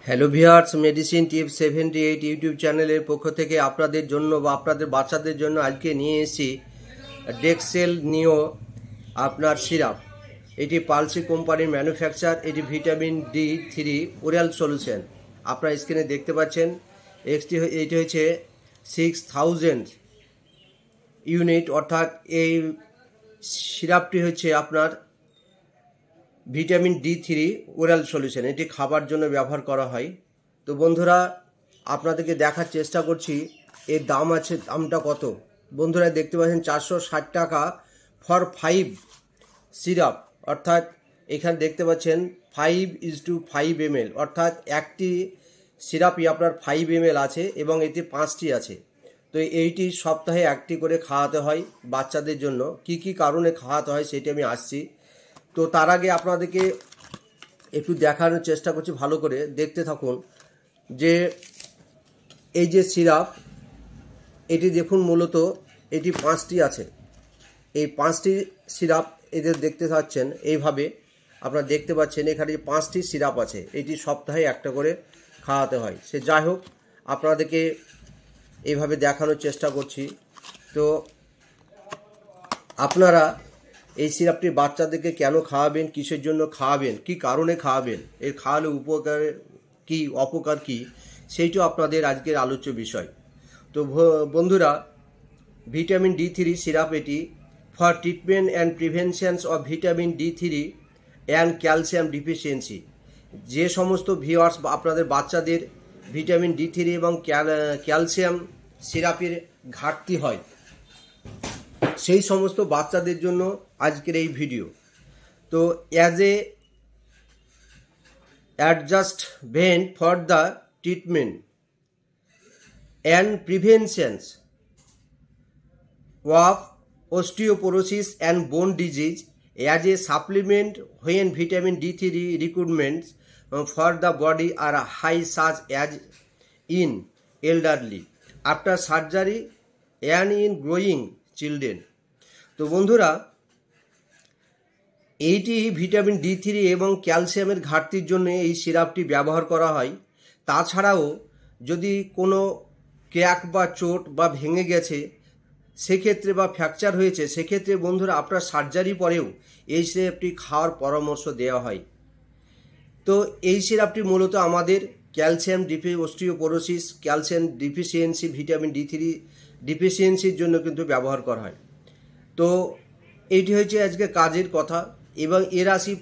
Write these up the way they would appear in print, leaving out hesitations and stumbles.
Hello viewers, medicine tips 78 YouTube চ্যানেলের পক্ষ থেকে আপনাদের জন্য বা আপনাদের বাচ্চাদের জন্য আজকে নিয়ে এসেছি ডেক্সেল নিও আপনার সিরাপ। এটি পালসি কোম্পানির ম্যানুফ্যাকচার। এটি ভিটামিন D3 ওরাল সলিউশন। আপনার স্ক্রিনে দেখতে পাচ্ছেন এটি হচ্ছে 6000 ইউনিট, অর্থাৎ এই সিরাপটি হচ্ছে আপনার ভিটামিন D3 ওরাল সলিউশন। এটি খাবার জন্য ব্যবহার করা হয়। তো বন্ধুরা, আপনাদেরকে দেখার চেষ্টা করছি এর দামটা কত। বন্ধুরা দেখতে পাচ্ছেন 460 টাকা ফর 5 সিরাপ, অর্থাৎ এখানে দেখতে পাচ্ছেন 5:5 ml, অর্থাৎ একটি সিরাপই আপনার 5 ml আছে এবং এতে 5টি আছে। তো এইটি সপ্তাহে একটি করে খাওয়াতে হয় বাচ্চাদের জন্য। কি কি কারণে খাওয়াতে হয় সেটি আমি আসছি। তো তার আগে আপনাদেরকে একটু দেখানোর চেষ্টা করছি, ভালো করে দেখতে থাকুন। যে এই যে সিরাপ, এটি দেখুন, মূলত এটি 5টি আছে। এই 5টি সিরাপ এদের দেখতে পাচ্ছেন, এইভাবে আপনারা দেখতে পাচ্ছেন এখানে 5টি সিরাপ আছে। এটি সপ্তাহে একটা করে খাওয়াতে হয়। সে যাই হোক, আপনাদেরকে এইভাবে দেখানোর চেষ্টা করছি। তো আপনারা এই সিরাপটি বাচ্চাদেরকে কেন খাওয়াবেন, কিসের জন্য খাওয়াবেন, কি কারণে খাওয়াবেন, এর খাওয়ালে উপকার কি অপকার কি, সেইটাও আপনাদের আজকের আলোচ্য বিষয়। তো বন্ধুরা, ভিটামিন D3 সিরাপ এটি for treatment and preventions of vitamin D3 and calcium deficiency. যে সমস্ত ভিউয়ার্স আপনাদের বাচ্চাদের ভিটামিন D3 এবং ক্যালসিয়াম সিরাপের ঘাটতি হয়, সেই সমস্ত বাচ্চাদের জন্য আজকের এই ভিডিও। তো as a adjustment for the treatment and preventions of osteoporosis and bone disease, as a supplement when vitamin D3 requirements for the body are high, such as in elderly, after surgery and in growing children. তো বন্ধুরা, এইটি vitamin D3 এবং ক্যালসিয়ামের ঘাটতির জন্য এই সিরাপটি ব্যবহার করা হয়। তাছাড়াও যদি কোনো ক্র্যাক বা চোট বা ভেঙে গেছে সেক্ষেত্রে, বা ফ্র্যাকচার হয়েছে সেক্ষেত্রে বন্ধুরা আপনার সার্জারি পরেও এই সিরাপটি খাওয়ার পরামর্শ দেওয়া হয়। তো এই সিরাপটি মূলত আমাদের calcium osteoporosis, calcium deficiency, vitamin D3 ডিফিসিয়েন্সির জন্য কিন্তু ব্যবহার করা হয়। তো এইটি হচ্ছে আজকে কাজের কথা। এবং এর আসি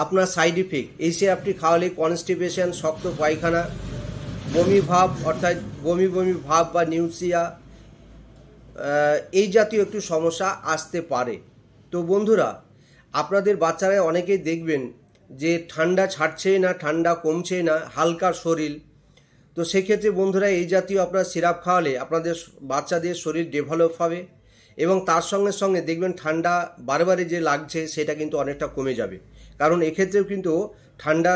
আপনার সাইড ইফেক্ট। এই সিরাপটি খাওয়ালে কনস্টিপেশন, শক্ত পায়খানা, বমি ভাব, অর্থাৎ বমি বমি ভাব বা নিউসিয়া, এই জাতীয় একটু সমস্যা আসতে পারে। তো বন্ধুরা, আপনাদের বাচ্চারা অনেকেই দেখবেন যে ঠান্ডা ছাড়ছেই না, ঠান্ডা কমছেই না, হালকা শরীর। তো সেক্ষেত্রে বন্ধুরা এই জাতীয় আপনার সিরাপ খাওয়ালে আপনাদের বাচ্চাদের শরীর ডেভেলপ হবে এবং তার সঙ্গে সঙ্গে দেখবেন ঠান্ডা বারবারে যে লাগছে সেটা কিন্তু অনেকটা কমে যাবে। কারণ এক্ষেত্রেও কিন্তু ঠান্ডা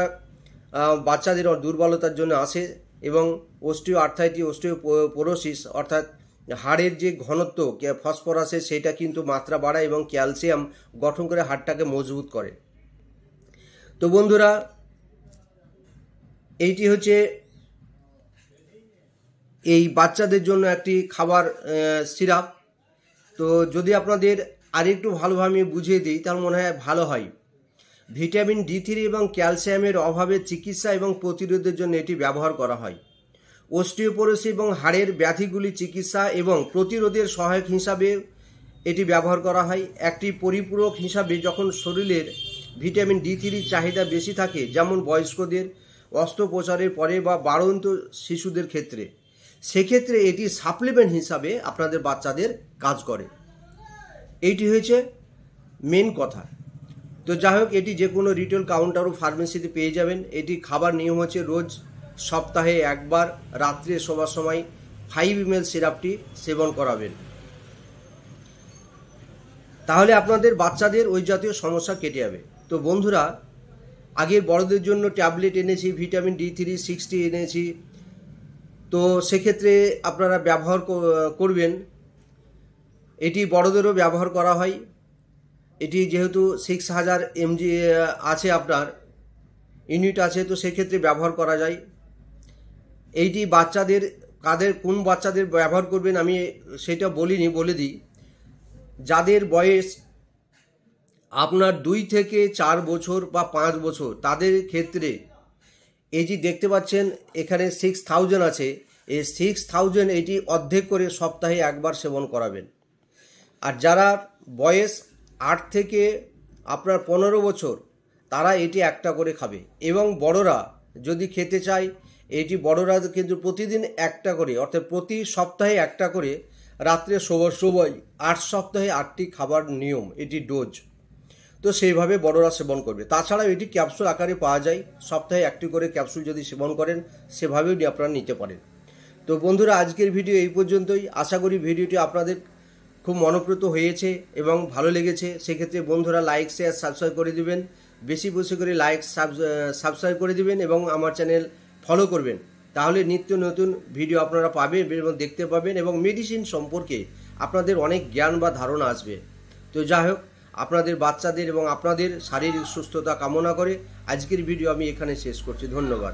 বাচ্চাদের দুর্বলতার জন্য আসে এবং অস্টিওপোরোসিস, অর্থাৎ হাড়ের যে ঘনত্ব ফসফরাসের সেটা কিন্তু মাত্রা বাড়ায় এবং ক্যালসিয়াম গঠন করে হাড়টাকে মজবুত করে। তো বন্ধুরা, এইটি হচ্ছে এই বাচ্চাদের জন্য একটি খাবার সিরাপ। তো যদি আপনাদের আরেকটু ভালোভাবে বুঝিয়ে দিই তাহলে মনে হয় ভালো হয়। ভিটামিন D3 এবং ক্যালসিয়ামের অভাবে চিকিৎসা এবং প্রতিরোধের জন্য এটি ব্যবহার করা হয়। অস্টিওপোরোসিস এবং হাড়ের ব্যাধিগুলি চিকিৎসা এবং প্রতিরোধের সহায়ক হিসাবে এটি ব্যবহার করা হয়। একটি পরিপূরক হিসাবে যখন শরীরের ভিটামিন D3 চাহিদা বেশি থাকে, যেমন বয়স্কদের, অস্ত্রোপচারের পরে বা বাড়ন্ত শিশুদের ক্ষেত্রে, সেক্ষেত্রে এটি সাপ্লিমেন্ট হিসাবে আপনাদের বাচ্চাদের কাজ করে। এইটি হয়েছে মেন কথা। তো যাই হোক, এটি যে কোনো রিটেল কাউন্টার ও ফার্মেসিতে পেয়ে যাবেন। এটি খাবার নিয়ম হচ্ছে রোজ সপ্তাহে একবার রাত্রে শোবার সময় 5 ml সিরাপটি সেবন করাবেন। তাহলে আপনাদের বাচ্চাদের ওই জাতীয় সমস্যা কেটে যাবে। তো বন্ধুরা, আগের বড়দের জন্য ট্যাবলেট এনেছি, ভিটামিন D3 60 এনেছি। তো সেক্ষেত্রে আপনারা ব্যবহার করবেন। এটি বড়দেরও ব্যবহার করা হয়। এটি যেহেতু 6000 mg আছে আপনার, ইউনিট আছে, তো সেক্ষেত্রে ব্যবহার করা যায়। এইটি বাচ্চাদের কোন বাচ্চাদের ব্যবহার করবেন আমি সেটা বলে দিই। যাদের বয়স আপনার 2 থেকে 4 বছর বা 5 বছর তাদের ক্ষেত্রে এই যে দেখতে পাচ্ছেন এখানে 6000 আছে, এই 6000 এটি অর্ধেক করে সপ্তাহে একবার সেবন করাবেন। আর যারা বয়স 8 থেকে আপনার 15 বছর তারা এটি একটা করে খাবে। এবং বড়রা যদি খেতে চায়, এটি বড়রা কিন্তু প্রতিদিন একটা করে, অর্থাৎ প্রতি সপ্তাহে একটা করে রাত্রে শোবার সময় 8 সপ্তাহে 8টি খাবার নিয়ম, এটি ডোজ। তো সেইভাবে বড়রা সেবন করবে। তাছাড়াও এটি ক্যাপসুল আকারে পাওয়া যায়, সপ্তাহে একটি করে ক্যাপসুল যদি সেবন করেন সেভাবেও আপনারা নিতে পারেন। তো বন্ধুরা, আজকের ভিডিও এই পর্যন্তই। আশা করি ভিডিওটি আপনাদের খুব মনোপ্রত হয়েছে এবং ভালো লেগেছে। সেক্ষেত্রে বন্ধুরা লাইক, শেয়ার, সাবস্ক্রাইব করে দিবেন। বেশি বেশি করে লাইক, সাবস্ক্রাইব করে দিবেন এবং আমার চ্যানেল ফলো করবেন। তাহলে নিত্য নতুন ভিডিও আপনারা পাবেন এবং দেখতে পাবেন এবং মেডিসিন সম্পর্কে আপনাদের অনেক জ্ঞান বা ধারণা আসবে। তো যাই হোক, আপনাদের বাচ্চাদের এবং আপনাদের শারীরিক সুস্থতা কামনা করে আজকের ভিডিও আমি এখানে শেষ করছি। ধন্যবাদ।